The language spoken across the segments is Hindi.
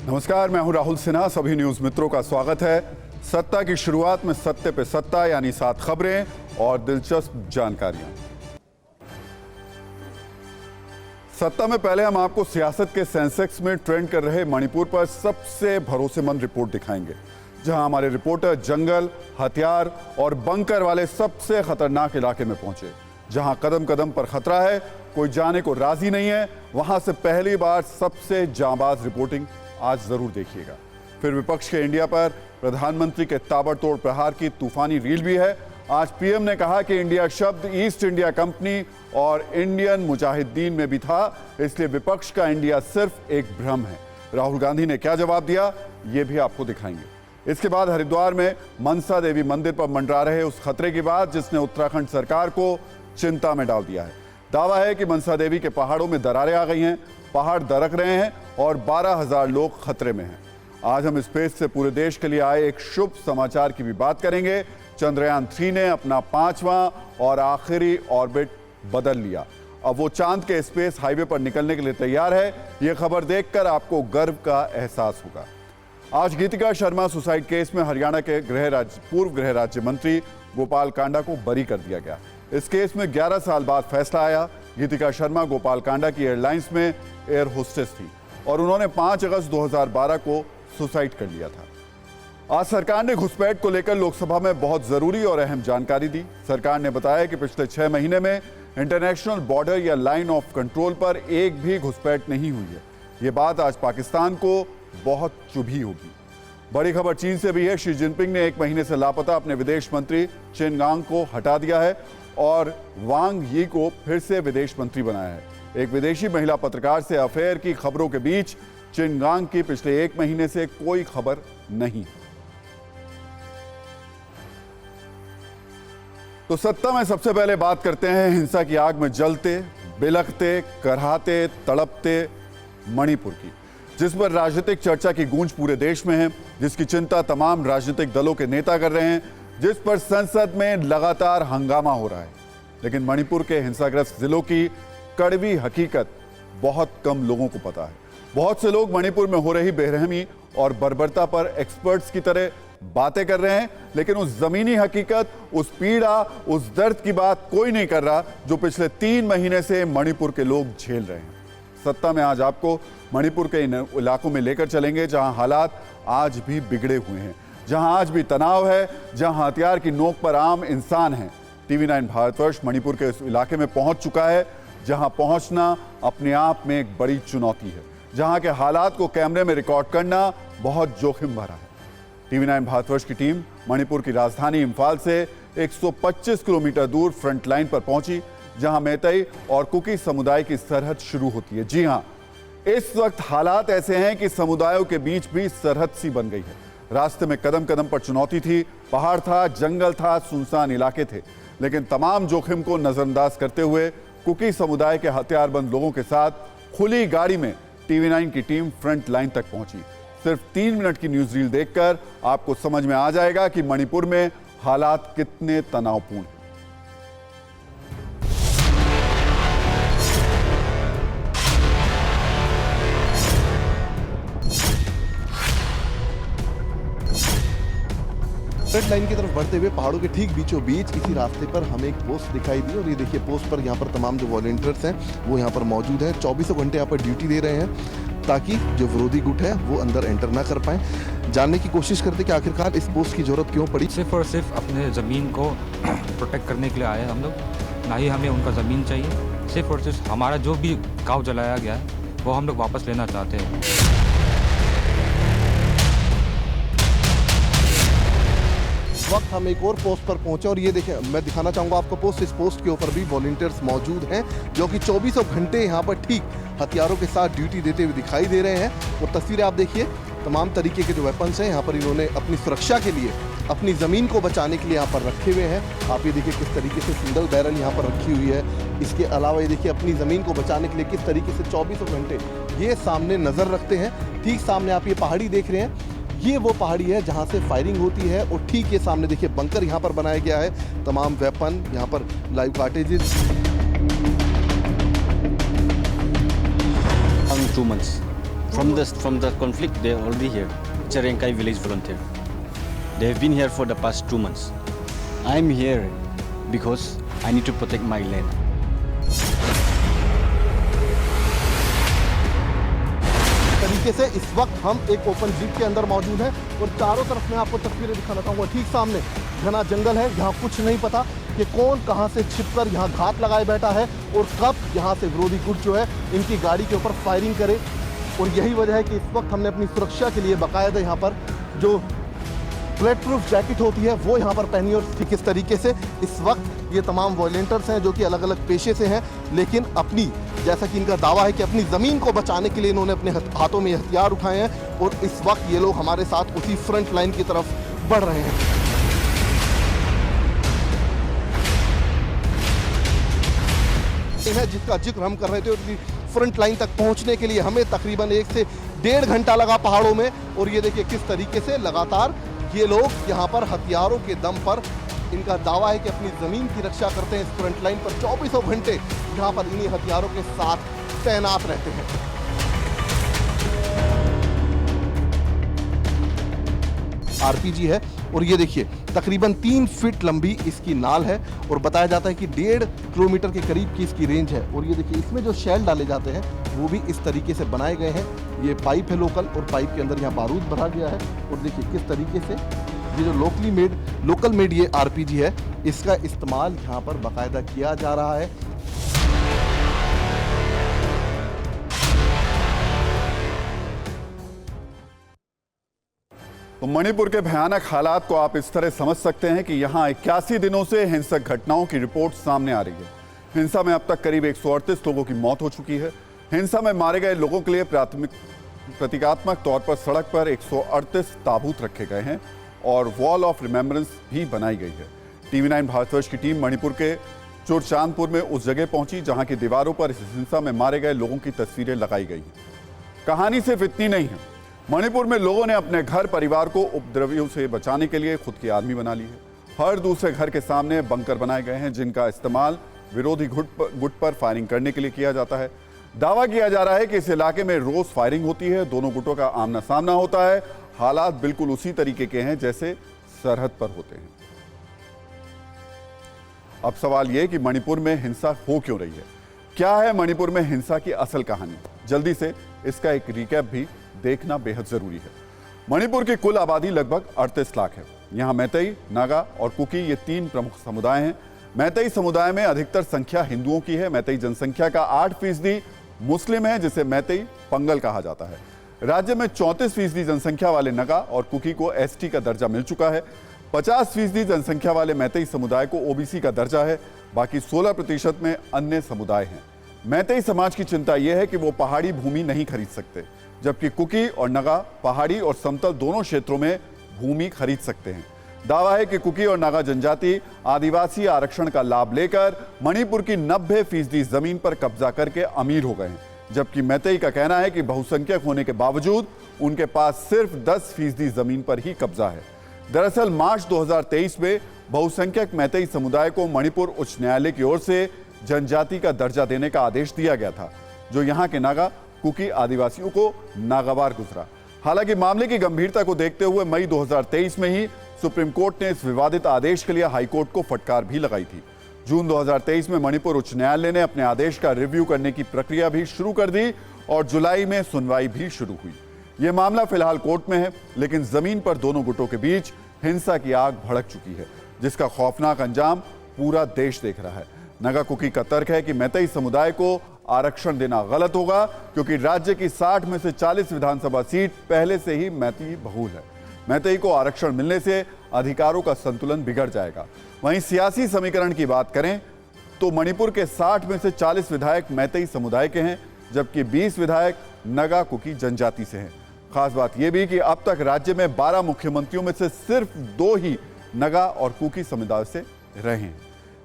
नमस्कार, मैं हूं राहुल सिन्हा। सभी न्यूज मित्रों का स्वागत है। सत्ता की शुरुआत में सत्य पे सत्ता, यानी 7 खबरें और दिलचस्प जानकारियां। सत्ता में पहले हम आपको सियासत के सेंसेक्स में ट्रेंड कर रहे मणिपुर पर सबसे भरोसेमंद रिपोर्ट दिखाएंगे, जहां हमारे रिपोर्टर जंगल, हथियार और बंकर वाले सबसे खतरनाक इलाके में पहुंचे, जहां कदम कदम पर खतरा है, कोई जाने को राजी नहीं है। वहां से पहली बार सबसे जांबाज रिपोर्टिंग आज जरूर देखिएगा। फिर विपक्ष के इंडिया पर प्रधानमंत्री के ताबड़तोड़ प्रहार की तूफानी रील भी है। आज पीएम ने कहा कि इंडिया शब्द ईस्ट इंडिया कंपनी और इंडियन मुजाहिदीन में भी था, इसलिए विपक्ष का इंडिया सिर्फ एक भ्रम है। राहुल गांधी ने क्या जवाब दिया, ये भी आपको दिखाएंगे। इसके बाद हरिद्वार में मनसा देवी मंदिर पर मंडरा रहे उस खतरे की बात जिसने उत्तराखंड सरकार को चिंता में डाल दिया है। दावा है कि मनसा देवी के पहाड़ों में दरारें आ गई हैं, पहाड़ दरक रहे हैं और 12,000 लोग खतरे में हैं। आज हम स्पेस से पूरे देश के लिए आए एक शुभ समाचार की भी बात करेंगे। चंद्रयान 3 ने अपना 5वां और आखिरी ऑर्बिट बदल लिया। अब वो चांद के स्पेस हाईवे पर निकलने के लिए तैयार है। ये खबर देखकर आपको गर्व का एहसास होगा। आज गीतिका शर्मा सुसाइड केस में हरियाणा के पूर्व गृह राज्य मंत्री गोपाल कांडा को बरी कर दिया गया। इस केस में 11 साल बाद फैसला आया। गीतिका शर्मा गोपाल कांडा की एयरलाइंस में एयर होस्टेस थी और उन्होंने 5 अगस्त 2012 को सुसाइड कर लिया था। आज सरकार ने घुसपैठ को लेकर लोकसभा में बहुत जरूरी और अहम जानकारी दी। सरकार ने बताया कि पिछले 6 महीने में इंटरनेशनल बॉर्डर या लाइन ऑफ कंट्रोल पर एक भी घुसपैठ नहीं हुई है। ये बात आज पाकिस्तान को बहुत चुभी होगी। बड़ी खबर चीन से भी है। शी जिनपिंग ने 1 महीने से लापता अपने विदेश मंत्री चेन गांग को हटा दिया है और वांग यी को फिर से विदेश मंत्री बनाया है। एक विदेशी महिला पत्रकार से अफेयर की खबरों के बीच चेन गांग की पिछले 1 महीने से कोई खबर नहीं। तो सत्ता में सबसे पहले बात करते हैं हिंसा की आग में जलते, बिलखते, कराहते, तड़पते मणिपुर की, जिस पर राजनीतिक चर्चा की गूंज पूरे देश में है, जिसकी चिंता तमाम राजनीतिक दलों के नेता कर रहे हैं, जिस पर संसद में लगातार हंगामा हो रहा है। लेकिन मणिपुर के हिंसाग्रस्त जिलों की कड़वी हकीकत बहुत कम लोगों को पता है। बहुत से लोग मणिपुर में हो रही बेरहमी और बर्बरता पर एक्सपर्ट्स की तरह बातें कर रहे हैं, लेकिन उस जमीनी हकीकत, उस पीड़ा, उस दर्द की बात कोई नहीं कर रहा जो पिछले 3 महीने से मणिपुर के लोग झेल रहे हैं। सत्ता में आज आपको मणिपुर के इन इलाकों में लेकर चलेंगे जहां हालात आज भी बिगड़े हुए हैं, जहां आज भी तनाव है, जहां हथियार की नोक पर आम इंसान है। टीवी 9 भारतवर्ष मणिपुर के इस इलाके में पहुंच चुका है, जहां पहुंचना अपने आप में एक बड़ी चुनौती है, जहां के हालात को कैमरे में रिकॉर्ड करना बहुत जोखिम भरा है। टीवी 9 भारतवर्ष की टीम मणिपुर की राजधानी इंफाल से 125 किलोमीटर दूर फ्रंट लाइन पर पहुंची, जहां मैतेई और कुकी समुदाय की सरहद शुरू होती है। जी हां, इस वक्त हालात ऐसे हैं कि समुदायों के बीच भी सरहद सी बन गई है। रास्ते में कदम कदम पर चुनौती थी, पहाड़ था, जंगल था, सुनसान इलाके थे, लेकिन तमाम जोखिम को नजरअंदाज करते हुए कुकी समुदाय के हथियारबंद लोगों के साथ खुली गाड़ी में टीवी 9 की टीम फ्रंट लाइन तक पहुंची। सिर्फ 3 मिनट की न्यूज रील देखकर आपको समझ में आ जाएगा कि मणिपुर में हालात कितने तनावपूर्ण हैं। फ्रंट लाइन की तरफ बढ़ते हुए पहाड़ों के ठीक बीचों बीच इसी रास्ते पर हमें एक पोस्ट दिखाई दी और ये देखिए पोस्ट पर यहाँ पर तमाम जो वॉलंटियर्स हैं वो यहाँ पर मौजूद हैं। 24 घंटे यहाँ पर ड्यूटी दे रहे हैं ताकि जो विरोधी गुट है वो अंदर एंटर ना कर पाए। जानने की कोशिश करते कि आखिरकार इस पोस्ट की जरूरत क्यों पड़ी। सिर्फ और सिर्फ अपने ज़मीन को प्रोटेक्ट करने के लिए आए हम लोग, ना ही हमें उनका ज़मीन चाहिए। सिर्फ और सिर्फ हमारा जो भी गाँव जलाया गया है वो हम लोग वापस लेना चाहते हैं। वक्त हम एक और पोस्ट पर पहुंचे और ये देखिए मैं दिखाना चाहूंगा आपको पोस्ट। इस पोस्ट के ऊपर भी वॉलंटियर्स मौजूद हैं जो कि 24 घंटे यहाँ पर ठीक हथियारों के साथ ड्यूटी देते हुए दिखाई दे रहे हैं। और तस्वीरें आप देखिए, तमाम तरीके के जो वेपन्स हैं यहाँ पर इन्होंने अपनी सुरक्षा के लिए, अपनी ज़मीन को बचाने के लिए यहाँ पर रखे हुए हैं। आप ये देखिए किस तरीके से सिंगल बैरल यहाँ पर रखी हुई है। इसके अलावा ये देखिए अपनी ज़मीन को बचाने के लिए किस तरीके से 24 घंटे ये सामने नज़र रखते हैं। ठीक सामने आप ये पहाड़ी देख रहे हैं, ये वो पहाड़ी है जहां से फायरिंग होती है और ठीक ये सामने देखिए बंकर यहाँ पर बनाया गया है। तमाम वेपन यहाँ पर, live कार्टेजेस। 2 months From the conflict, they're already here. It's a Renkai village volunteer. They have been here for the past 2 months. I'm here because I need to protect my land. तरीके से इस वक्त हम एक ओपन जीप के अंदर मौजूद हैं और चारों तरफ मैं आपको तस्वीरें दिखाना चाहूँगा। ठीक सामने घना जंगल है, यहाँ कुछ नहीं पता कि कौन कहाँ से छिपकर यहाँ घात लगाए बैठा है और कब यहाँ से विरोधी गुट जो है इनकी गाड़ी के ऊपर फायरिंग करे। और यही वजह है कि इस वक्त हमने अपनी सुरक्षा के लिए बाकायदा यहाँ पर जो बुलेट प्रूफ जैकेट होती है वो यहाँ पर पहनी। और ठीक इस तरीके से इस वक्त ये तमाम वॉलंटियर्स हैं जो कि अलग अलग पेशे से हैं, लेकिन अपनी, जैसा कि इनका दावा है कि अपनी ज़मीन को बचाने के लिए इन्होंने अपने हाथों में हथियार उठाए हैं और इस वक्त ये लोग हमारे साथ उसी फ्रंट लाइन की तरफ बढ़ रहे हैं। जिसका जिक्र हम कर रहे थे, उसी फ्रंट लाइन तक पहुंचने के लिए हमें तकरीबन 1 से 1.5 घंटा लगा पहाड़ों में। और ये देखिए किस तरीके से लगातार ये लोग यहाँ पर हथियारों के दम पर, इनका दावा है कि अपनी ज़मीन की रक्षा करते हैं। इस फ्रंट लाइन पर 24 घंटे यहाँ पर इन्हीं हथियारों के साथ तैनात रहते हैं। आरपीजी है और ये देखिए तकरीबन 3 फीट लंबी इसकी नाल है और बताया जाता है कि 1.5 किलोमीटर के करीब की इसकी रेंज है। और ये देखिए इसमें जो शेल डाले जाते हैं वो भी इस तरीके से बनाए गए हैं। ये पाइप है लोकल और पाइप के अंदर यहाँ बारूद भरा गया है। और देखिए किस तरीके से ये जो लोकल मेड ये आरपीजी है, इसका इस्तेमाल यहाँ पर बाकायदा किया जा रहा है। तो मणिपुर के भयानक हालात को आप इस तरह समझ सकते हैं कि यहाँ 81 दिनों से हिंसक घटनाओं की रिपोर्ट सामने आ रही है। हिंसा में अब तक करीब 138 लोगों की मौत हो चुकी है। हिंसा में मारे गए लोगों के लिए प्रतीकात्मक तौर पर सड़क पर 138 ताबूत रखे गए हैं और वॉल ऑफ रिमेम्बरेंस भी बनाई गई है। TV9 भारतवर्ष की टीम मणिपुर के चुरचांदपुर में उस जगह पहुंची जहां की दीवारों पर इस हिंसा में मारे गए लोगों की तस्वीरें लगाई गई हैं। कहानी सिर्फ इतनी नहीं है, मणिपुर में लोगों ने अपने घर परिवार को उपद्रवियों से बचाने के लिए खुद की आर्मी बना ली है। हर दूसरे घर के सामने बंकर बनाए गए हैं जिनका इस्तेमाल विरोधी गुट पर फायरिंग करने के लिए किया जाता है। दावा किया जा रहा है कि इस इलाके में रोज फायरिंग होती है, दोनों गुटों का आमना सामना होता है। हालात बिल्कुल उसी तरीके के हैं जैसे सरहद पर होते हैं। अब सवाल यह कि मणिपुर में हिंसा हो क्यों रही है? क्या है मणिपुर में हिंसा की असल कहानी? जल्दी से इसका एक रिकैप भी देखना बेहद जरूरी है। मणिपुर की कुल आबादी लगभग 38 लाख है। यहाँ मैतेई, नागा और कुकी ये 3 प्रमुख समुदाय हैं। मैतेई समुदाय में अधिकतर संख्या हिंदुओं की है। मैतेई जनसंख्या का 8% मुस्लिम है जिसे मैतेई पंगल कहा जाता है। राज्य में 34% जनसंख्या वाले नगा और कुकी को ST का दर्जा मिल चुका है। 50% जनसंख्या वाले मैतेई समुदाय को OBC का दर्जा है। बाकी 16% में अन्य समुदाय हैं। मैतेई समाज की चिंता यह है कि वो पहाड़ी भूमि नहीं खरीद सकते, जबकि कुकी और नगा पहाड़ी और समतल दोनों क्षेत्रों में भूमि खरीद सकते हैं। दावा है कि कुकी और नागा जनजाति आदिवासी आरक्षण का लाभ लेकर मणिपुर की 90% जमीन पर कब्जा करके अमीर हो गए हैं, जबकि मैतेई का कहना है कि बहुसंख्यक होने के बावजूद उनके पास सिर्फ 10% जमीन पर ही कब्जा है। दरअसल मार्च 2023 में बहुसंख्यक मैतेई समुदाय को मणिपुर उच्च न्यायालय की ओर से जनजाति का दर्जा देने का आदेश दिया गया था, जो यहाँ के नागा कुकी आदिवासियों को नागवार गुजरा। हालांकि मामले की गंभीरता को देखते हुए मई 2023 में ही सुप्रीम कोर्ट ने इस विवादित आदेश के लिए हाईकोर्ट को फटकार भी लगाई थी। जून 2023 में मणिपुर उच्च न्यायालय ने अपने आदेश का रिव्यू करने की प्रक्रिया भी शुरू कर दी और जुलाई में सुनवाई भी शुरू हुई। यह मामला फिलहाल कोर्ट में है, लेकिन जमीन पर दोनों गुटों के बीच हिंसा की आग भड़क चुकी है, जिसका खौफनाक अंजाम पूरा देश देख रहा है। नगा कुकी का तर्क है कि मैतेई समुदाय को आरक्षण देना गलत होगा, क्योंकि राज्य की 60 में से 40 विधानसभा सीट पहले से ही मैतेई बहुल है। मैतेई को आरक्षण मिलने से अधिकारों का संतुलन बिगड़ जाएगा। वहीं सियासी समीकरण की बात करें तो मणिपुर के 60 में से 40 विधायक मैतेई समुदाय के हैं, जबकि 20 विधायक नगा कुकी जनजाति से हैं। खास बात यह भी कि अब तक राज्य में 12 मुख्यमंत्रियों में से सिर्फ 2 ही नगा और कुकी समुदाय से रहे हैं।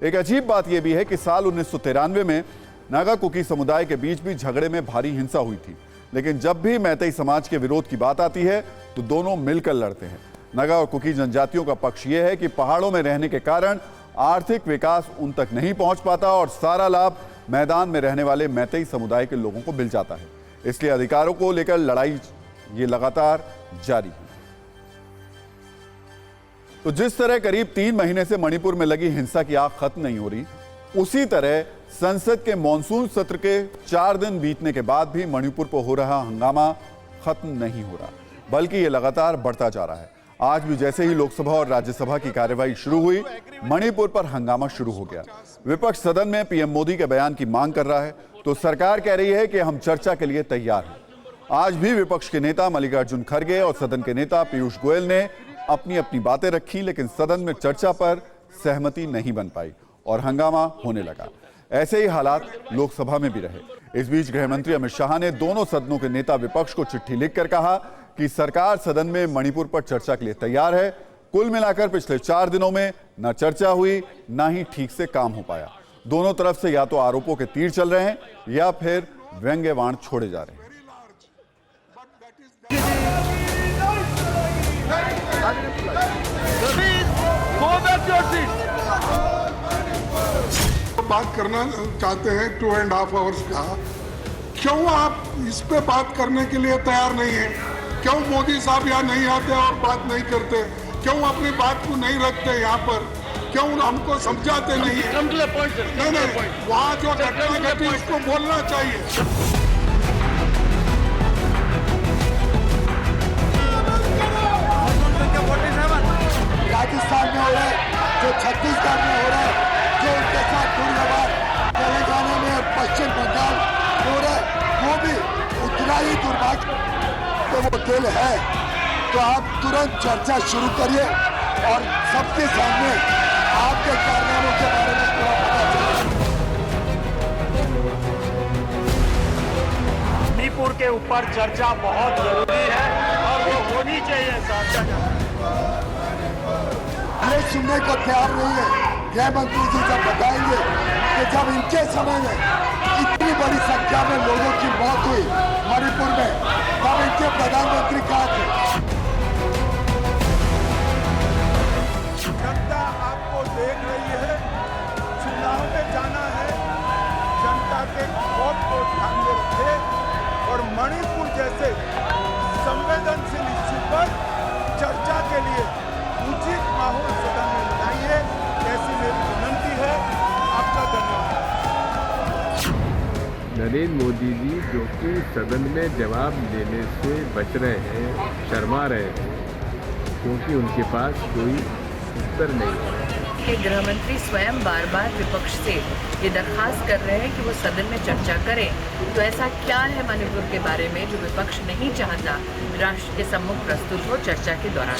एक अजीब बात यह भी है कि साल 1993 में नागा कुकी समुदाय के बीच भी झगड़े में भारी हिंसा हुई थी, लेकिन जब भी मैतेई समाज के विरोध की बात आती है तो दोनों मिलकर लड़ते हैं। नगा और कुकी जनजातियों का पक्ष यह है कि पहाड़ों में रहने के कारण आर्थिक विकास उन तक नहीं पहुंच पाता और सारा लाभ मैदान में रहने वाले मैतेई समुदाय के लोगों को मिल जाता है। इसलिए अधिकारों को लेकर लड़ाई ये लगातार जारी है। तो जिस तरह करीब 3 महीने से मणिपुर में लगी हिंसा की आग खत्म नहीं हो रही, उसी तरह संसद के मॉनसून सत्र के 4 दिन बीतने के बाद भी मणिपुर पर हो रहा हंगामा खत्म नहीं हो रहा, बल्कि ये लगातार बढ़ता जा रहा है। आज भी जैसे ही लोकसभा और राज्यसभा की कार्यवाही शुरू हुई, मणिपुर पर हंगामा शुरू हो गया। विपक्ष सदन में पीएम मोदी के बयान की मांग कर रहा है, तो सरकार कह रही है कि हम चर्चा के लिए तैयार हैं। आज भी विपक्ष के नेता मल्लिकार्जुन खड़गे और सदन के नेता पीयूष गोयल ने अपनी अपनी बातें रखी, लेकिन सदन में चर्चा पर सहमति नहीं बन पाई और हंगामा होने लगा। ऐसे ही हालात लोकसभा में भी रहे। इस बीच गृह मंत्री अमित शाह ने दोनों सदनों के नेता विपक्ष को चिट्ठी लिखकर कहा कि सरकार सदन में मणिपुर पर चर्चा के लिए तैयार है। कुल मिलाकर पिछले 4 दिनों में न चर्चा हुई, न ही ठीक से काम हो पाया। दोनों तरफ से या तो आरोपों के तीर चल रहे हैं या फिर व्यंग्यवाण छोड़े जा रहे हैं। बात करना चाहते हैं 2.5 आवर्स का, क्यों आप इस पे बात करने के लिए तैयार नहीं है? क्यों मोदी साहब यहाँ नहीं आते और बात नहीं करते? क्यों अपनी बात को नहीं रखते यहाँ पर? क्यों हमको समझाते नहीं? नहीं, वहाँ जो घटना घटी उसको बोलना चाहिए। राजस्थान में हो रहा है, जो छत्तीसगढ़ में हो रहा है, जो उनके साथ दुर्व्यवहार तेलंगाना में और पश्चिम बंगाल हो रहा है, वो भी उतना ही दुर्भाग्य तो वो दिल है। तो आप तुरंत चर्चा शुरू करिए और सबके सामने आपके कारनामों के बारे में पूरा पता चले। मणिपुर के ऊपर चर्चा बहुत जरूरी है और वो होनी चाहिए चर्चा। ये सुनने को तैयार नहीं है। गृह मंत्री जी जब बताएंगे कि जब इनके समय में इतनी बड़ी संख्या में लोगों की मौत हुई मणिपुर में, तब इनके प्रधानमंत्री कहाँ थे? जनता आपको देख रही है, चुनाव में जाना है, जनता के वोट को ध्यान में रखे और मणिपुर जैसे संवेदनशील इश्यू पर चर्चा के लिए उचित माहौल सदन में बनाइए, ऐसी मेरी विनंती है। आपका धन्यवाद। नरेंद्र मोदी जी जो कि सदन में जवाब देने से बच रहे हैं, शर्मा रहे हैं, क्योंकि उनके पास कोई उत्तर नहीं है। गृह मंत्री स्वयं बार बार विपक्ष से ये दरखास्त कर रहे हैं कि वो सदन में चर्चा करें। तो ऐसा क्या है मणिपुर के बारे में जो विपक्ष नहीं चाहता राष्ट्र के सम्मुख प्रस्तुत हो चर्चा के दौरान?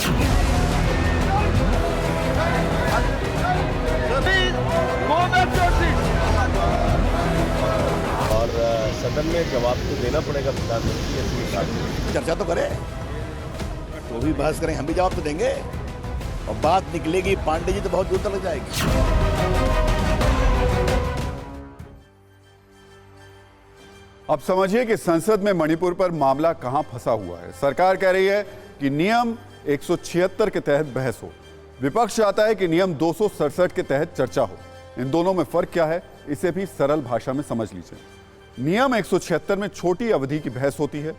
और सदन में जवाब तो देना पड़ेगा प्रधानमंत्री, ऐसी बात चर्चा तो करें, तो भी बहस करें, हम भी जवाब तो देंगे और बात निकलेगी पांडे जी तो बहुत दूर तक जाएगी। अब समझिए कि संसद में मणिपुर पर मामला कहां फंसा हुआ है। सरकार कह रही है कि नियम 176 के तहत बहस हो, विपक्ष चाहता है कि नियम 267 के तहत चर्चा हो। इन दोनों में फर्क क्या है, इसे भी सरल भाषा में समझ लीजिए। नियम 176 में छोटी अवधि की बहस होती है,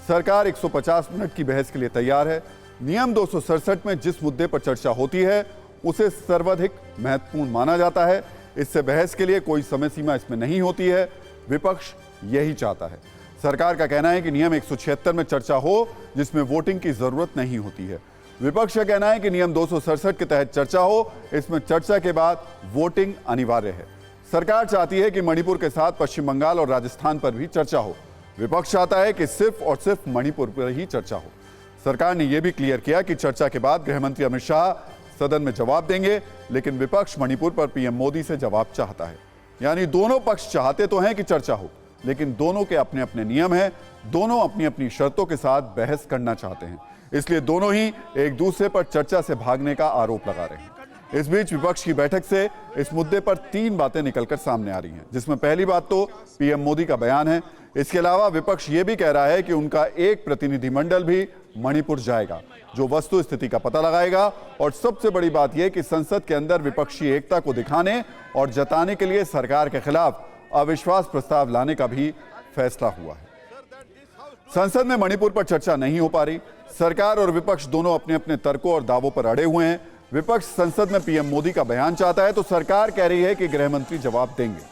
सरकार 150 मिनट की बहस के लिए तैयार है। नियम 267 में जिस मुद्दे पर चर्चा होती है उसे सर्वाधिक महत्वपूर्ण माना जाता है। इससे बहस के लिए कोई समय सीमा इसमें नहीं होती है। विपक्ष यही चाहता है। सरकार का कहना है कि नियम 176 में चर्चा हो जिसमें वोटिंग की जरूरत नहीं होती है। विपक्ष का कहना है कि नियम 267 के तहत चर्चा हो, इसमें चर्चा के बाद वोटिंग अनिवार्य है। सरकार चाहती है कि मणिपुर के साथ पश्चिम बंगाल और राजस्थान पर भी चर्चा हो। विपक्ष चाहता है कि सिर्फ और सिर्फ मणिपुर पर ही चर्चा हो। सरकार ने यह भी क्लियर किया कि चर्चा के बाद गृह मंत्री अमित शाह सदन में जवाब देंगे, लेकिन विपक्ष मणिपुर पर पीएम मोदी से जवाब चाहता है। यानी दोनों पक्ष चाहते तो हैं कि चर्चा हो, लेकिन दोनों के अपने अपने नियम हैं, दोनों अपनी अपनी शर्तों के साथ बहस करना चाहते हैं। इसलिए दोनों ही एक दूसरे पर चर्चा से भागने का आरोप लगा रहे हैं। इस बीच विपक्ष की बैठक से इस मुद्दे पर 3 बातें निकलकर सामने आ रही हैं, जिसमें पहली बात तो पीएम मोदी का बयान है। इसके अलावा विपक्ष ये भी कह रहा है कि उनका एक प्रतिनिधिमंडल भी मणिपुर जाएगा, जो वस्तु स्थिति का पता लगाएगा। और सबसे बड़ी बात यह कि संसद के अंदर विपक्षी एकता को दिखाने और जताने के लिए सरकार के खिलाफ अविश्वास प्रस्ताव लाने का भी फैसला हुआ है। संसद में मणिपुर पर चर्चा नहीं हो पा रही। सरकार और विपक्ष दोनों अपने अपने तर्कों और दावों पर अड़े हुए हैं। विपक्ष संसद में पीएम मोदी का बयान चाहता है तो सरकार कह रही है कि गृह मंत्री जवाब देंगे।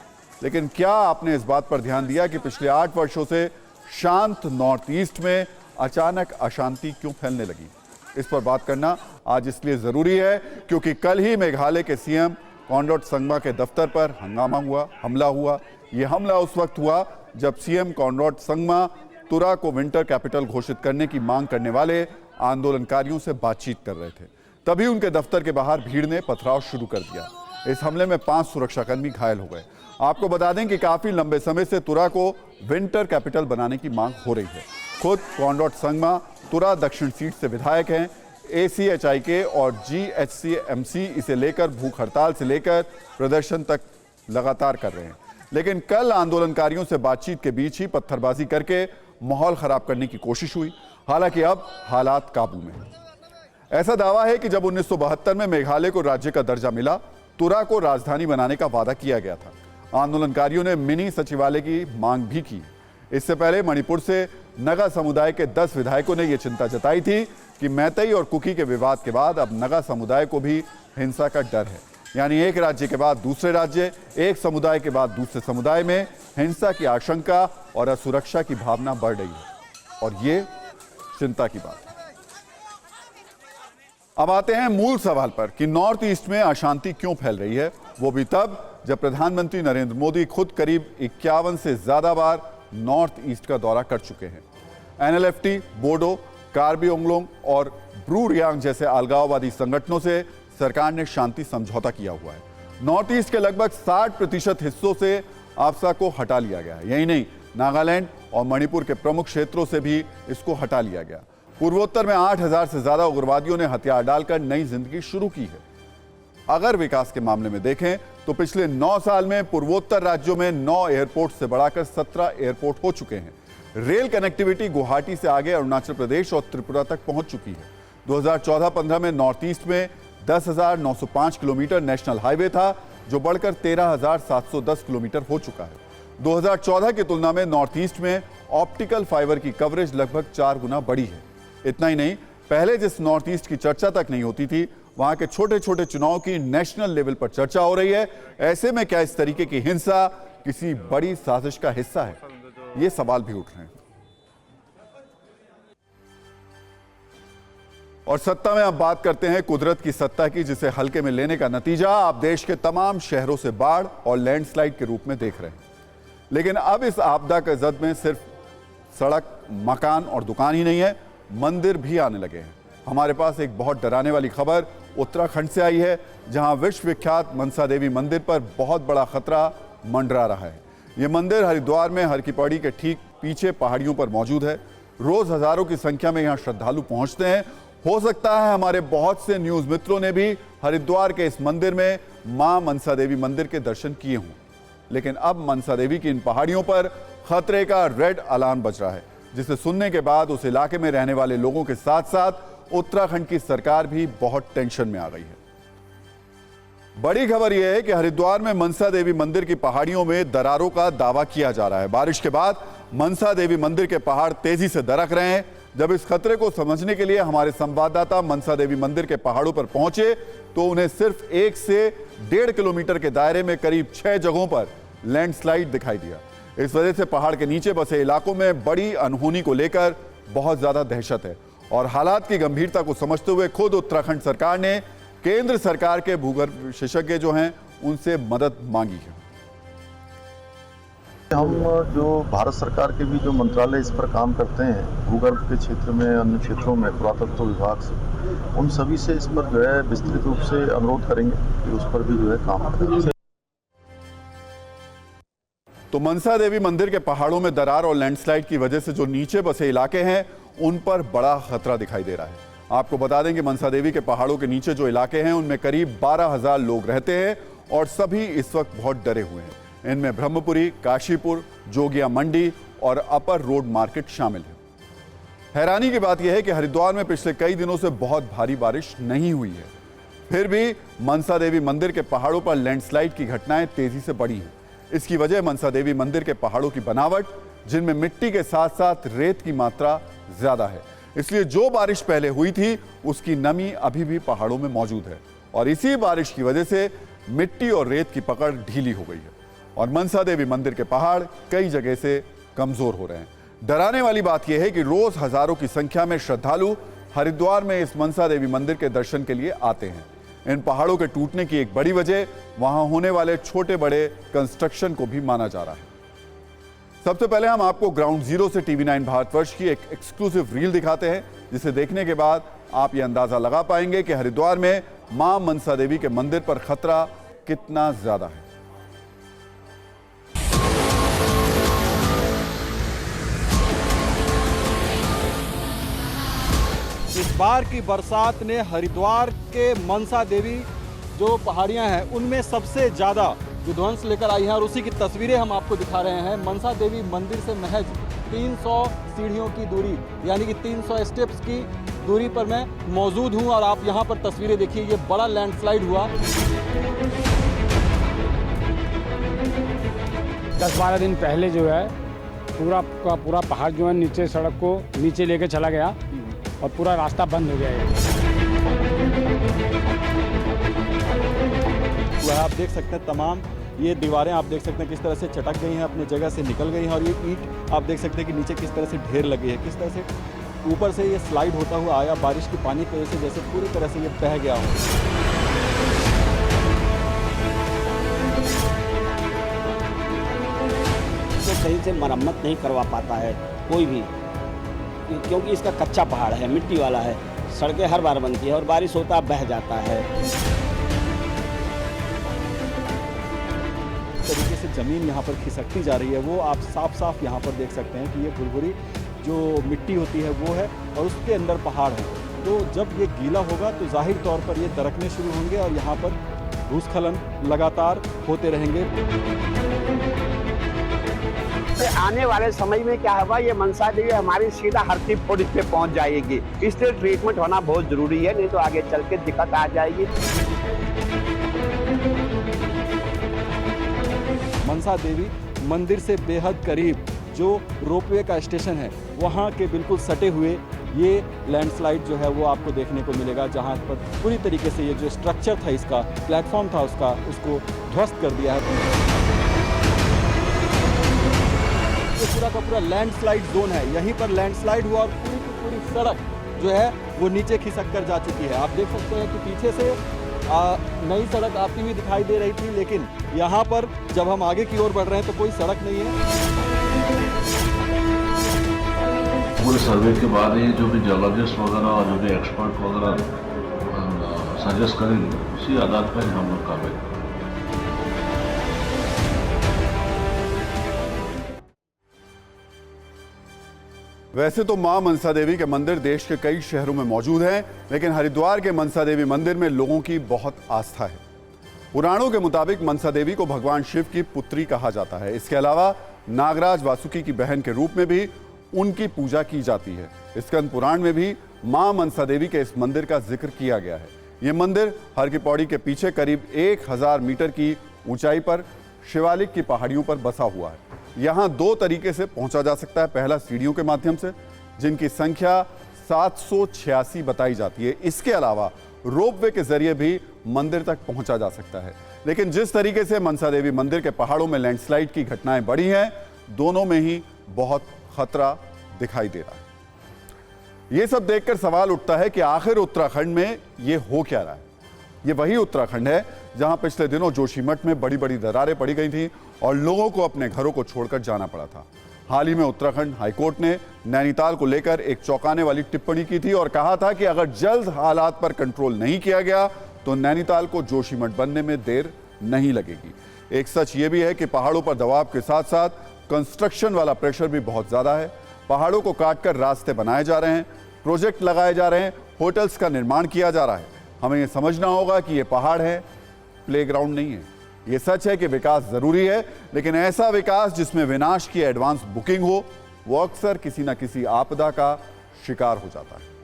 लेकिन क्या आपने इस बात पर ध्यान दिया कि पिछले 8 वर्षों से शांत नॉर्थ ईस्ट में अचानक अशांति क्यों फैलने लगी? इस पर बात करना आज इसलिए जरूरी है क्योंकि कल ही मेघालय के सीएम कॉनराड संगमा के दफ्तर पर हमला हुआ। यह हमला उस वक्त हुआ जब सीएम कॉनराड संगमा तुरा को विंटर कैपिटल घोषित करने की मांग करने वाले आंदोलनकारियों से बातचीत कर रहे थे। तभी उनके दफ्तर के बाहर भीड़ ने पथराव शुरू कर दिया। इस हमले में 5 सुरक्षाकर्मी घायल हो गए। आपको बता दें कि काफी लंबे समय से तुरा को विंटर कैपिटल बनाने की मांग हो रही है। खुद कॉनराड संगमा तुरा दक्षिण सीट से विधायक हैं। ACHIK और GHCMC इसे लेकर भूख हड़ताल से लेकर प्रदर्शन तक लगातार कर रहे हैं। लेकिन कल आंदोलनकारियों से बातचीत के बीच ही पत्थरबाजी करके माहौल खराब करने की कोशिश हुई। हालांकि अब हालात काबू में हैं। ऐसा दावा है कि जब 1972 में मेघालय को राज्य का दर्जा मिला, तुरा को राजधानी बनाने का वादा किया गया था। आंदोलनकारियों ने मिनी सचिवालय की मांग भी की। इससे पहले मणिपुर से नगा समुदाय के 10 विधायकों ने यह चिंता जताई थी कि मैतेई और कुकी के विवाद के बाद अब नगा समुदाय को भी हिंसा का डर है। यानी एक राज्य के बाद दूसरे राज्य, एक समुदाय के बाद दूसरे समुदाय में हिंसा की आशंका और असुरक्षा की भावना बढ़ रही है और ये चिंता की बात है। अब आते हैं मूल सवाल पर कि नॉर्थ ईस्ट में अशांति क्यों फैल रही है, वो भी तब जब प्रधानमंत्री नरेंद्र मोदी खुद करीब 51 से ज्यादा बार नॉर्थ ईस्ट का दौरा कर चुके हैं। NLFT, बोडो, कार्बी ओंगलोंग और ब्रू रियांग जैसे अलगाववादी संगठनों से सरकार ने शांति समझौता किया हुआ है। नॉर्थ ईस्ट के लगभग 60% हिस्सों से आपसा को हटा लिया गया है। यही नहीं, नागालैंड और मणिपुर के प्रमुख क्षेत्रों से भी इसको हटा लिया गया। पूर्वोत्तर में 8000 से ज्यादा उग्रवादियों ने हथियार डालकर नई जिंदगी शुरू की है। अगर विकास के मामले में देखें तो पिछले 9 साल में पूर्वोत्तर राज्यों में 9 एयरपोर्ट से बढ़ाकर 17 एयरपोर्ट हो चुके हैं। रेल कनेक्टिविटी गुवाहाटी से आगे अरुणाचल प्रदेश और त्रिपुरा तक पहुंच चुकी है। 2014-15 में नॉर्थ ईस्ट में 10,905 किलोमीटर नेशनल हाईवे था, जो बढ़कर 13,710 किलोमीटर हो चुका है। 2014 की तुलना में नॉर्थ ईस्ट में ऑप्टिकल फाइबर की कवरेज लगभग 4 गुना बढ़ी है। इतना ही नहीं, पहले जिस नॉर्थ ईस्ट की चर्चा तक नहीं होती थी, वहां के छोटे छोटे चुनाव की नेशनल लेवल पर चर्चा हो रही है। ऐसे में क्या इस तरीके की हिंसा किसी बड़ी साजिश का हिस्सा है? ये सवाल भी उठ रहे हैं। और सत्ता में अब बात करते हैं कुदरत की सत्ता की, जिसे हल्के में लेने का नतीजा आप देश के तमाम शहरों से बाढ़ और लैंडस्लाइड के रूप में देख रहे हैं। लेकिन अब इस आपदा के जद में सिर्फ सड़क, मकान और दुकान ही नहीं है, मंदिर भी आने लगे हैं। हमारे पास एक बहुत डराने वाली खबर उत्तराखंड से आई है, जहां विश्व विख्यात मनसा देवी मंदिर पर बहुत बड़ा खतरा मंडरा रहा है। यह मंदिर हरिद्वार में हर की पौड़ी के ठीक पीछे पहाड़ियों पर मौजूद है। रोज हजारों की संख्या में यहां श्रद्धालु पहुंचते हैं। हो सकता है हमारे बहुत से न्यूज मित्रों ने भी हरिद्वार के इस मंदिर में मां मनसा देवी मंदिर के दर्शन किए हों। लेकिन अब मनसा देवी की इन पहाड़ियों पर खतरे का रेड अलार्म बज रहा है, जिसे सुनने के बाद उस इलाके में रहने वाले लोगों के साथ साथ उत्तराखंड की सरकार भी बहुत टेंशन में आ गई है। बड़ी खबर यह है कि हरिद्वार में मनसा देवी मंदिर की पहाड़ियों में दरारों का दावा किया जा रहा है। बारिश के बाद मनसा देवी मंदिर के पहाड़ तेजी से दरक रहे हैं। जब इस खतरे को समझने के लिए हमारे संवाददाता मनसा देवी मंदिर के पहाड़ों पर पहुंचे तो उन्हें सिर्फ 1 से 1.5 किलोमीटर के दायरे में करीब 6 जगहों पर लैंडस्लाइड दिखाई दिया। इस वजह से पहाड़ के नीचे बसे इलाकों में बड़ी अनहोनी को लेकर बहुत ज्यादा दहशत है और हालात की गंभीरता को समझते हुए खुद उत्तराखंड सरकार ने केंद्र सरकार के भूगर्भ विशेषज्ञ जो हैं उनसे मदद मांगी है। हम जो भारत सरकार के भी जो मंत्रालय इस पर काम करते हैं, भूगर्भ के क्षेत्र में, अन्य क्षेत्रों में, पुरातत्व विभाग से, उन सभी से इस पर जो है विस्तृत रूप से अनुरोध करेंगे कि उस पर भी जो है काम करें। तो मनसा देवी मंदिर के पहाड़ों में दरार और लैंडस्लाइड की वजह से जो नीचे बसे इलाके हैं उन पर बड़ा खतरा दिखाई दे रहा है। आपको बता दें कि मनसा देवी के पहाड़ों के नीचे जो इलाके हैं उनमें करीब 12,000 लोग रहते हैं और सभी इस वक्त बहुत डरे हुए हैं। इनमें ब्रह्मपुरी, काशीपुर, जोगिया मंडी और अपर रोड मार्केट शामिल है। हैरानी की बात यह है कि हरिद्वार में पिछले कई दिनों से बहुत भारी बारिश नहीं हुई है, फिर भी मनसा देवी मंदिर के पहाड़ों पर लैंडस्लाइड की घटनाएं तेजी से बढ़ी हैं। इसकी वजह मनसा देवी मंदिर के पहाड़ों की बनावट, जिनमें मिट्टी के साथ साथ रेत की मात्रा ज्यादा है। इसलिए जो बारिश पहले हुई थी उसकी नमी अभी भी पहाड़ों में मौजूद है और इसी बारिश की वजह से मिट्टी और रेत की पकड़ ढीली हो गई है और मनसा देवी मंदिर के पहाड़ कई जगह से कमजोर हो रहे हैं। डराने वाली बात यह है कि रोज हजारों की संख्या में श्रद्धालु हरिद्वार में इस मनसा देवी मंदिर के दर्शन के लिए आते हैं। इन पहाड़ों के टूटने की एक बड़ी वजह वहां होने वाले छोटे बड़े कंस्ट्रक्शन को भी माना जा रहा है। सबसे पहले हम आपको ग्राउंड जीरो से टीवी9 भारतवर्ष की एक एक्सक्लूसिव रील दिखाते हैं, जिसे देखने के बाद आप ये अंदाजा लगा पाएंगे कि हरिद्वार में मां मनसा देवी के मंदिर पर खतरा कितना ज्यादा है। इस बार की बरसात ने हरिद्वार के मनसा देवी जो पहाड़ियां हैं उनमें सबसे ज़्यादा विध्वंस लेकर आई हैं और उसी की तस्वीरें हम आपको दिखा रहे हैं। मनसा देवी मंदिर से महज 300 सीढ़ियों की दूरी यानी कि 300 स्टेप्स की दूरी पर मैं मौजूद हूं और आप यहां पर तस्वीरें देखिए। ये बड़ा लैंडस्लाइड हुआ। 10-12 दिन पहले जो है पूरा का पूरा पहाड़ जो है नीचे सड़क को नीचे लेके चला गया और पूरा रास्ता बंद हो गया है। आप देख सकते हैं तमाम ये दीवारें आप देख सकते हैं किस तरह से चटक गई हैं, अपनी जगह से निकल गई हैं और ये ईंट आप देख सकते हैं कि नीचे किस तरह से ढेर लगी है, किस तरह से ऊपर से ये स्लाइड होता हुआ आया बारिश की पानी की वजह से, जैसे पूरी तरह से ये बह गया हो। तो सही से मरम्मत नहीं करवा पाता है कोई भी, क्योंकि इसका कच्चा पहाड़ है, मिट्टी वाला है, सड़कें हर बार बनती है और बारिश होता बह जाता है। तरीके से ज़मीन यहाँ पर खिसकती जा रही है, वो आप साफ साफ यहाँ पर देख सकते हैं कि ये भुरभुरी जो मिट्टी होती है वो है और उसके अंदर पहाड़ है। तो जब ये गीला होगा तो जाहिर तौर पर ये दरकने शुरू होंगे और यहाँ पर भूस्खलन लगातार होते रहेंगे। आने वाले समय में क्या होगा, ये मनसा देवी हमारी सीधा हरती फुट पे पहुँच जाएगी, इसलिए ट्रीटमेंट होना बहुत ज़रूरी है, नहीं तो आगे चल के दिक्कत आ जाएगी। मनसा देवी मंदिर से बेहद करीब जो रोपवे का स्टेशन है वहाँ के बिल्कुल सटे हुए ये लैंडस्लाइड जो है वो आपको देखने को मिलेगा, जहाँ पर पूरी तरीके से ये जो स्ट्रक्चर था, इसका प्लेटफॉर्म था उसको ध्वस्त कर दिया है। ये पूरा का पूरा लैंडस्लाइड जोन है, यहीं पर लैंडस्लाइड हुआ और पूरी की पूरी सड़क जो है वो नीचे खिसक कर जा चुकी है। आप देख सकते हैं कि पीछे से नई सड़क आती हुई दिखाई दे रही थी, लेकिन यहाँ पर जब हम आगे की ओर बढ़ रहे हैं तो कोई सड़क नहीं है। पूरे सर्वे के बाद ये जो भी जियोलॉजिस्ट वगैरह और जो भी एक्सपर्ट वगैरह सजेस्ट करेंगे उसी आधार पर हम लोग कार्रवाई करेंगे। वैसे तो मां मनसा देवी के मंदिर देश के कई शहरों में मौजूद हैं, लेकिन हरिद्वार के मनसा देवी मंदिर में लोगों की बहुत आस्था है। पुराणों के मुताबिक मनसा देवी को भगवान शिव की पुत्री कहा जाता है। इसके अलावा नागराज वासुकी की बहन के रूप में भी उनकी पूजा की जाती है। स्कंद पुराण में भी मां मनसा देवी के इस मंदिर का जिक्र किया गया है। यह मंदिर हर की पौड़ी के पीछे करीब 1000 मीटर की ऊंचाई पर शिवालिक की पहाड़ियों पर बसा हुआ है। यहाँ 2 तरीके से पहुंचा जा सकता है। पहला सीढ़ियों के माध्यम से, जिनकी संख्या 786 बताई जाती है। इसके अलावा रोपवे के जरिए भी मंदिर तक पहुंचा जा सकता है। लेकिन जिस तरीके से मनसा देवी मंदिर के पहाड़ों में लैंडस्लाइड की घटनाएं बढ़ी हैं, दोनों में ही बहुत खतरा दिखाई दे रहा है। यह सब देखकर सवाल उठता है कि आखिर उत्तराखंड में यह हो क्या रहा है। ये वही उत्तराखंड है जहां पिछले दिनों जोशीमठ में बड़ी बड़ी दरारें पड़ी गई थी और लोगों को अपने घरों को छोड़कर जाना पड़ा था। हाल ही में उत्तराखंड हाईकोर्ट ने नैनीताल को लेकर एक चौंकाने वाली टिप्पणी की थी और कहा था कि अगर जल्द हालात पर कंट्रोल नहीं किया गया तो नैनीताल को जोशीमठ बनने में देर नहीं लगेगी। एक सच ये भी है कि पहाड़ों पर दबाव के साथ साथ कंस्ट्रक्शन वाला प्रेशर भी बहुत ज्यादा है। पहाड़ों को काटकर रास्ते बनाए जा रहे हैं, प्रोजेक्ट लगाए जा रहे हैं, होटल्स का निर्माण किया जा रहा है। हमें यह समझना होगा कि ये पहाड़ है, प्लेग्राउंड नहीं है। ये सच है कि विकास जरूरी है, लेकिन ऐसा विकास जिसमें विनाश की एडवांस बुकिंग हो, वो अक्सर किसी न किसी आपदा का शिकार हो जाता है।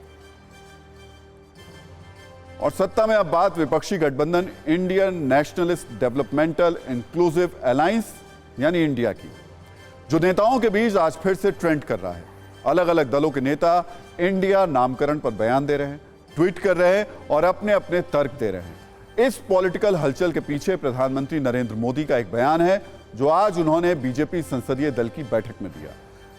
और सत्ता में अब बात विपक्षी गठबंधन Indian nationalist developmental inclusive alliance यानी इंडिया की। जो नेताओं के बीच आज फिर से ट्रेंड कर रहा है। अलग अलग दलों के नेता इंडिया नामकरण पर बयान दे रहे हैं, ट्वीट कर रहे हैं और अपने अपने तर्क दे रहे हैं। इस पॉलिटिकल हलचल के पीछे प्रधानमंत्री नरेंद्र मोदी का एक बयान है जो आज उन्होंने बीजेपी संसदीय दल की बैठक में दिया।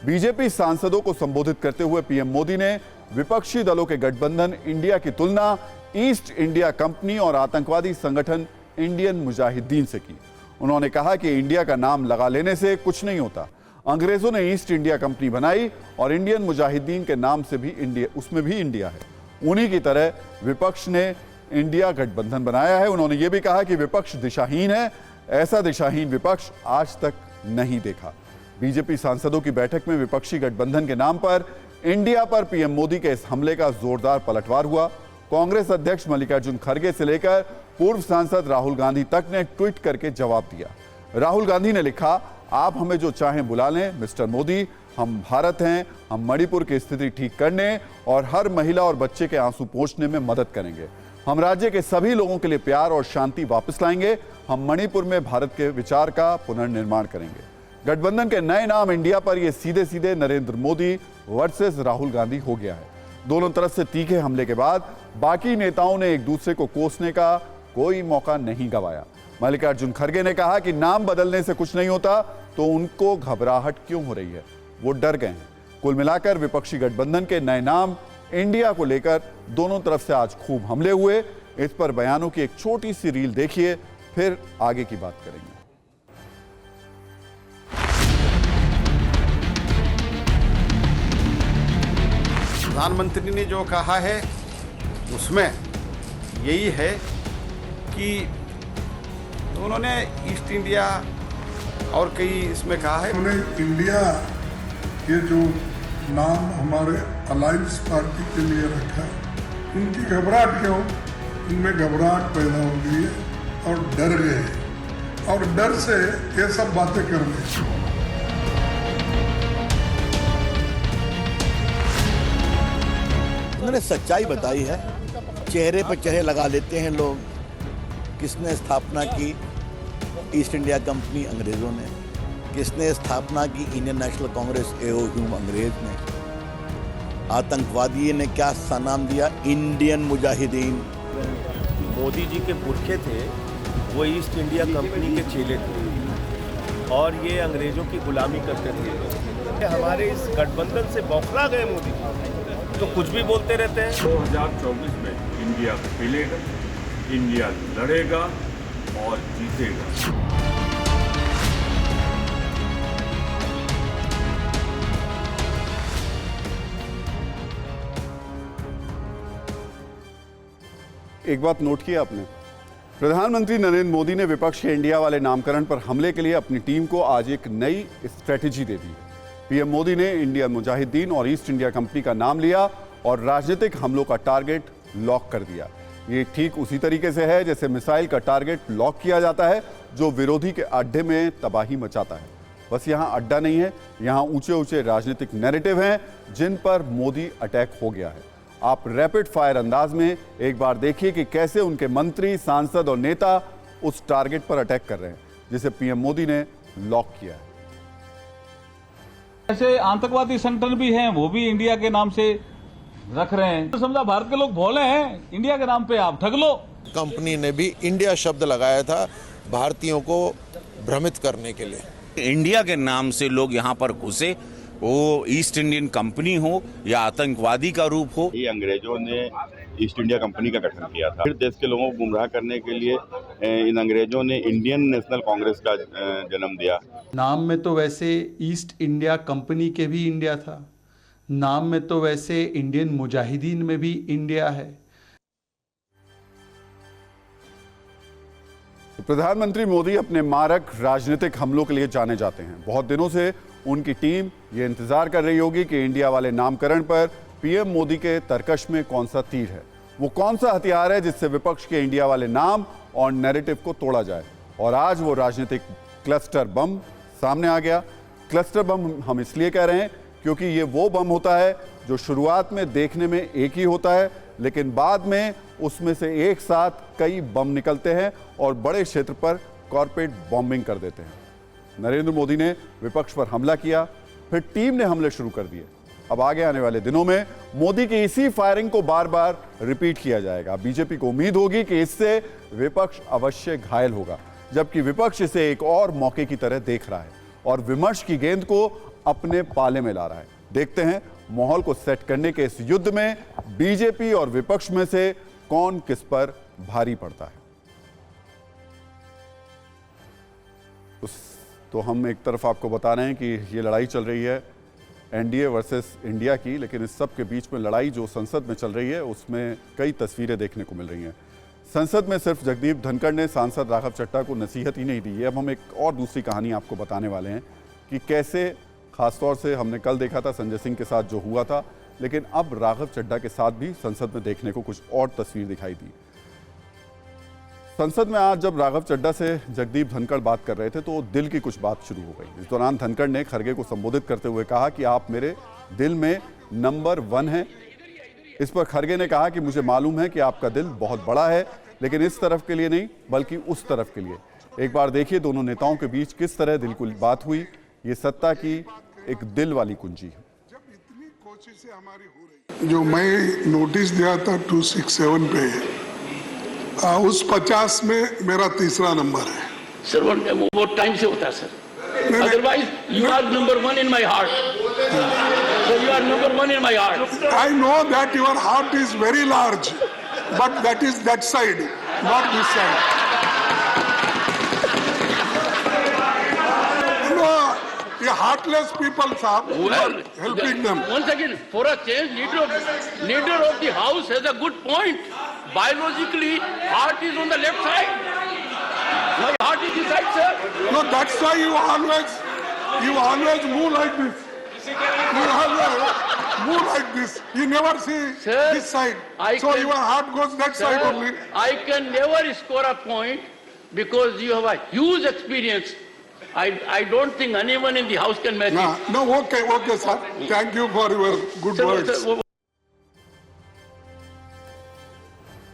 बीजेपी सांसदों को संबोधित करते हुए पीएम मोदी ने विपक्षी दलों के गठबंधन इंडिया की तुलना ईस्ट इंडिया कंपनी और आतंकवादी संगठन इंडियन मुजाहिदीन से की। उन्होंने कहा कि इंडिया का नाम लगा लेने से कुछ नहीं होता। अंग्रेजों ने ईस्ट इंडिया कंपनी बनाई और इंडियन मुजाहिदीन के नाम से भी इंडिया, उसमें भी इंडिया है। उन्हीं की तरह विपक्ष ने इंडिया गठबंधन बनाया है। उन्होंने ये भी कहा कि विपक्ष दिशाहीन है, ऐसा दिशाहीन विपक्ष आज तक नहीं देखा। बीजेपी सांसदों की बैठक में विपक्षी गठबंधन के नाम पर इंडिया पर पीएम मोदी के इस हमले का जोरदार पलटवार हुआ। कांग्रेस अध्यक्ष मल्लिकार्जुन खड़गे से लेकर पूर्व सांसद राहुल गांधी तक ने ट्वीट करके जवाब दिया। राहुल गांधी ने लिखा, आप हमें जो चाहें बुला लें मिस्टर मोदी, हम भारत हैं, हम मणिपुर की स्थिति ठीक करने और हर महिला और बच्चे के आंसू पोंछने में मदद करेंगे। हम राज्य के सभी लोगों के लिए प्यार और शांति वापस लाएंगे। हम मणिपुर में भारत के विचार का पुनर्निर्माण करेंगे। गठबंधन के नए नाम इंडिया पर यह सीधे सीधे नरेंद्र मोदी वर्सेस राहुल गांधी हो गया है। दोनों तरफ से तीखे हमले के बाद बाकी नेताओं ने एक दूसरे को कोसने का कोई मौका नहीं गंवाया। मल्लिकार्जुन खड़गे ने कहा कि नाम बदलने से कुछ नहीं होता, तो उनको घबराहट क्यों हो रही है, वो डर गए हैं। कुल मिलाकर विपक्षी गठबंधन के नए नाम इंडिया को लेकर दोनों तरफ से आज खूब हमले हुए। इस पर बयानों की एक छोटी सी रील देखिए, फिर आगे की बात करेंगे। प्रधानमंत्री ने जो कहा है उसमें यही है कि उन्होंने ईस्ट इंडिया और कई इसमें कहा है। उन्होंने इंडिया ये जो नाम हमारे अलायंस पार्टी के लिए रखा, उनकी घबराहट क्यों? उनमें घबराहट पैदा हो गई है और डर गए और डर से ये सब बातें कर रहे। उन्होंने सच्चाई बताई है, चेहरे पर चेहरे लगा लेते हैं लोग। किसने स्थापना की? ईस्ट इंडिया कंपनी अंग्रेजों ने। किसने स्थापना की? इंडियन नेशनल कांग्रेस AOU अंग्रेज ने। आतंकवादी ने क्या नाम दिया? इंडियन मुजाहिदीन। मोदी जी के पुरखे थे वो ईस्ट इंडिया कंपनी के चेले थे और ये अंग्रेजों की गुलामी करते थे। हमारे इस गठबंधन से बौखला गए मोदी, तो कुछ भी बोलते रहते हैं। 2024 में इंडिया खेलेगा, इंडिया लड़ेगा और जीतेगा। एक बात नोट किया आपने, प्रधानमंत्री नरेंद्र मोदी ने विपक्ष के इंडिया वाले नामकरण पर हमले के लिए अपनी टीम को आज एक नई स्ट्रेटेजी दे दी। पीएम मोदी ने इंडियन मुजाहिदीन और ईस्ट इंडिया कंपनी का नाम लिया और राजनीतिक हमलों का टारगेट लॉक कर दिया। ये ठीक उसी तरीके से है जैसे मिसाइल का टारगेट लॉक किया जाता है जो विरोधी के अड्डे में तबाही मचाता है। बस यहाँ अड्डा नहीं है, यहाँ ऊंचे ऊंचे राजनीतिक नैरेटिव हैं जिन पर मोदी अटैक हो गया है। आप रैपिड फायर अंदाज में एक बार देखिए कि कैसे उनके मंत्री, सांसद और नेता उस टारगेट पर अटैक कर रहे हैं जिसे पीएम मोदी ने लॉक किया है। ऐसे आतंकवादी संगठन भी हैं, वो भी इंडिया के नाम से रख रहे हैं। तो समझा भारत के लोग भोले हैं, इंडिया के नाम पे आप ठग लो। कंपनी ने भी इंडिया शब्द लगाया था भारतीयों को भ्रमित करने के लिए। इंडिया के नाम से लोग यहाँ पर घुसे, वो ईस्ट इंडियन कंपनी हो या आतंकवादी का रूप हो। ये अंग्रेजों ने ईस्ट इंडिया कंपनी का गठन किया था। फिर देश के लोगों को गुमराह करने के लिए इन अंग्रेजों ने इंडियन नेशनल कांग्रेस का जन्म दिया। नाम में तो वैसे ईस्ट इंडिया कंपनी के भी इंडिया था, नाम में तो वैसे इंडियन मुजाहिदीन में भी इंडिया है। प्रधानमंत्री मोदी अपने मारक राजनीतिक हमलों के लिए जाने जाते हैं। बहुत दिनों से उनकी टीम ये इंतजार कर रही होगी कि इंडिया वाले नामकरण पर पीएम मोदी के तरकश में कौन सा तीर है, वो कौन सा हथियार है जिससे विपक्ष के इंडिया वाले नाम और नैरेटिव को तोड़ा जाए। और आज वो राजनीतिक क्लस्टर बम सामने आ गया। क्लस्टर बम हम इसलिए कह रहे हैं क्योंकि ये वो बम होता है जो शुरुआत में देखने में एक ही होता है, लेकिन बाद में उसमें से एक साथ कई बम निकलते हैं और बड़े क्षेत्र पर कॉर्पोरेट बॉम्बिंग कर देते हैं। नरेंद्र मोदी ने विपक्ष पर हमला किया, फिर टीम ने हमले शुरू कर दिए। अब आगे आने वाले दिनों में मोदी की इसी फायरिंग को बार बार रिपीट किया जाएगा। बीजेपी को उम्मीद होगी कि इससे विपक्ष अवश्य घायल होगा, जबकि विपक्ष इसे एक और मौके की तरह देख रहा है और विमर्श की गेंद को अपने पाले में ला रहा है। देखते हैं माहौल को सेट करने के इस युद्ध में बीजेपी और विपक्ष में से कौन किस पर भारी पड़ता है। तो हम एक तरफ आपको बता रहे हैं कि ये लड़ाई चल रही है एनडीए वर्सेस इंडिया की, लेकिन इस सब के बीच में लड़ाई जो संसद में चल रही है उसमें कई तस्वीरें देखने को मिल रही हैं। संसद में सिर्फ जगदीप धनखड़ ने सांसद राघव चड्ढा को नसीहत ही नहीं दी है। अब हम एक और दूसरी कहानी आपको बताने वाले हैं कि कैसे, खासतौर से हमने कल देखा था संजय सिंह के साथ जो हुआ था, लेकिन अब राघव चड्ढा के साथ भी संसद में देखने को कुछ और तस्वीर दिखाई दी। संसद में आज जब राघव चड्ढा से जगदीप धनखड़ बात कर रहे थे तो दिल की कुछ बात शुरू हो गई। इस दौरान धनखड़ ने खड़गे को संबोधित करते हुए कहा कि आप मेरे दिल में नंबर 1 हैं। इस पर खड़गे ने कहा कि मुझे मालूम है कि आपका दिल बहुत बड़ा है, लेकिन इस तरफ के लिए नहीं बल्कि उस तरफ के लिए। एक बार देखिए दोनों नेताओं के बीच किस तरह दिल की बात हुई। ये सत्ता की एक दिल वाली कुंजी है। जो मैं नोटिस दिया था 267 पे, उस 50 में मेरा तीसरा नंबर है। सर वो टाइम से होता है sir, otherwise you are number 1 in my heart. So you are number 1 in my heart. I know that your heart is very large, but that is that side, not this side. ये heartless people, साहब, helping them. Once again, for a change, leader of the house has a good point. Biologically, heart is on the left side. My heart is this side, sir. No, that's why you always move like this. You always move like this. You never see this side. So your heart goes that side only. I can never score a point because you have a huge experience. I don't think anyone in the house can match it. No, okay, sir. Thank you for your good words.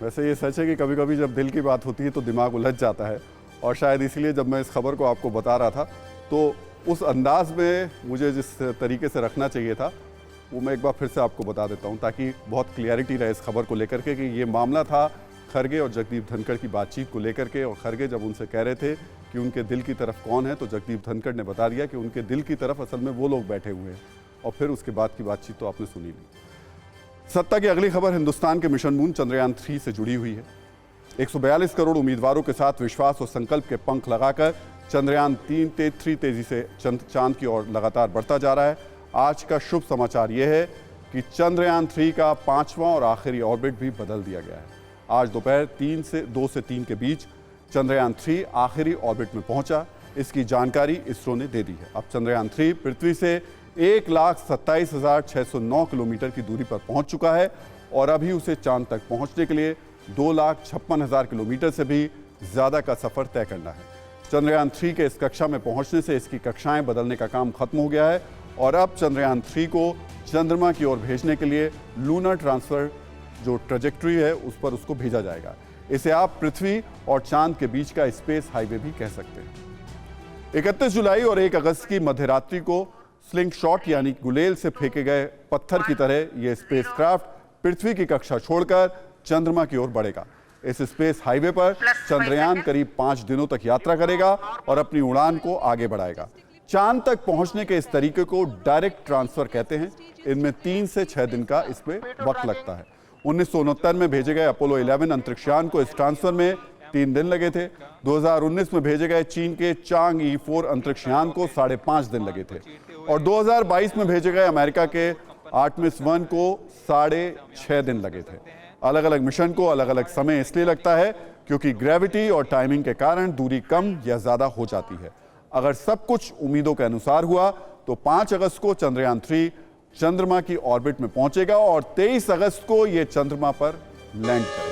वैसे ये सच है कि कभी कभी जब दिल की बात होती है तो दिमाग उलझ जाता है, और शायद इसीलिए जब मैं इस खबर को आपको बता रहा था तो उस अंदाज में मुझे जिस तरीके से रखना चाहिए था वो मैं एक बार फिर से आपको बता देता हूँ, ताकि बहुत क्लियरिटी रहे इस खबर को लेकर के कि ये मामला था खड़गे और जगदीप धनखड़ की बातचीत को लेकर के। और खड़गे जब उनसे कह रहे थे कि उनके दिल की तरफ कौन है, तो जगदीप धनखड़ ने बता दिया कि उनके दिल की तरफ असल में वो लोग बैठे हुए हैं। और फिर उसके बाद की बातचीत तो आपने सुनी ली। सत्ता की अगली खबर हिंदुस्तान के मिशन मून चंद्रयान 3 से जुड़ी हुई है। 142 करोड़ उम्मीदवारों के साथ विश्वास और संकल्प के पंख लगाकर चंद्रयान 3 तेजी से चांद की ओर लगातार बढ़ता जा रहा है। आज का शुभ समाचार यह है कि चंद्रयान 3 का 5वां और आखिरी ऑर्बिट भी बदल दिया गया है। आज दोपहर 2 से 3 के बीच चंद्रयान 3 आखिरी ऑर्बिट में पहुंचा। इसकी जानकारी इसरो ने दे दी है। अब चंद्रयान 3 पृथ्वी से 1,27,609 किलोमीटर की दूरी पर पहुंच चुका है और अभी उसे चांद तक पहुंचने के लिए 2,56,000 किलोमीटर से भी ज़्यादा का सफ़र तय करना है। चंद्रयान 3 के इस कक्षा में पहुंचने से इसकी कक्षाएं बदलने का काम खत्म हो गया है और अब चंद्रयान 3 को चंद्रमा की ओर भेजने के लिए लूनर ट्रांसफर जो ट्रेजेक्ट्री है उस पर उसको भेजा जाएगा। इसे आप पृथ्वी और चांद के बीच का स्पेस हाईवे भी कह सकते हैं। 31 जुलाई और 1 अगस्त की मध्यरात्रि को स्लिंग शॉट यानी गुलेल से फेंके गए पत्थर की तरह यह स्पेसक्राफ्ट पृथ्वी की कक्षा छोड़कर चंद्रमा की ओर बढ़ेगा। इस स्पेस हाईवे पर चंद्रयान करीब 5 दिनों तक यात्रा करेगा और अपनी उड़ान को आगे बढ़ाएगा। चांद तक पहुंचने के इस तरीके को डायरेक्ट ट्रांसफर कहते हैं। इनमें 3 से 6 दिन का इसमें वक्त लगता है। 1969 में भेजे गए अपोलो 11 अंतरिक्षयान को इस ट्रांसफर में 3 दिन लगे थे। 2019 में भेजे गए चीन के चांग ई4 अंतरिक्षयान को 5.5 दिन लगे थे और 2022 में भेजे गए अमेरिका के आर्टेमिस 1 को 6.5 दिन लगे थे। अलग अलग मिशन को अलग अलग समय इसलिए लगता है क्योंकि ग्रेविटी और टाइमिंग के कारण दूरी कम या ज्यादा हो जाती है। अगर सब कुछ उम्मीदों के अनुसार हुआ तो 5 अगस्त को चंद्रयान 3 चंद्रमा की ऑर्बिट में पहुंचेगा और 23 अगस्त को यह चंद्रमा पर लैंड करेगा।